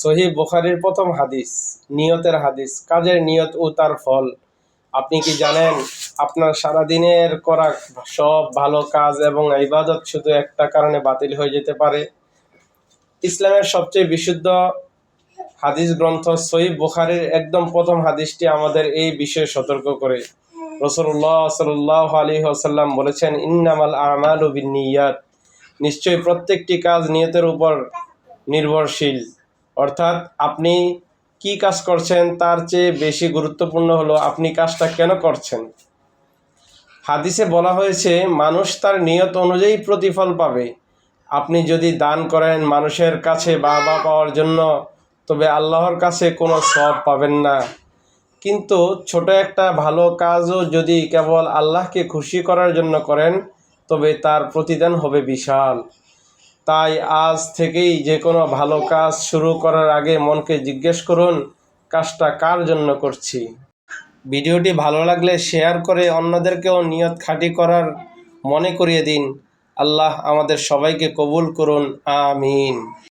সহিহ বুখারীর প্রথম হাদিস, নিয়তের হাদিস, কাজের নিয়ত ও তার ফল। আপনি কি জানেন আপনার সারাদিনের করা সব ভালো কাজ এবং ইবাদত শুধু একটা কারণে বাতিল হয়ে যেতে পারে? ইসলামের সবচেয়ে বিশুদ্ধ হাদিস গ্রন্থ সহিহ বুখারীর একদম প্রথম হাদিসটি আমাদের এই বিষয়ে সতর্ক করে। রাসূলুল্লাহ সাল্লাল্লাহু আলাইহি ওয়াসাল্লাম বলেছেন, ইন্নামাল আমালু বিন্নিয়াত, নিশ্চয়ই প্রত্যেকটি কাজ নিয়তের উপর নির্ভরশীল। অর্থাৎ আপনি কি কাজ করছেন তার চেয়ে বেশি গুরুত্বপূর্ণ হলো আপনি কাজটা কেন করছেন। হাদিসে বলা হয়েছে মানুষ তার নিয়ত অনুযায়ী প্রতিফল পাবে। আপনি যদি দান করেন মানুষের কাছে বাহবা পাওয়ার জন্য, তবে আল্লাহর কাছে কোনো সওয়াব পাবেন না। কিন্তু ছোট একটা ভালো কাজও যদি কেবল আল্লাহকে খুশি করার জন্য করেন, তবে তার প্রতিদান হবে বিশাল। তাই আজ থেকেই যে কোনো ভালো কাজ শুরু করার আগে মনকে জিজ্ঞেস করুন, কাজটা কার জন্য করছি। ভিডিওটি ভালো লাগলে শেয়ার করে অন্যদেরকেও নিয়ত খাঁটি করার মনে করিয়ে দিন। আল্লাহ আমাদের সবাইকে কবুল করুন, আমিন।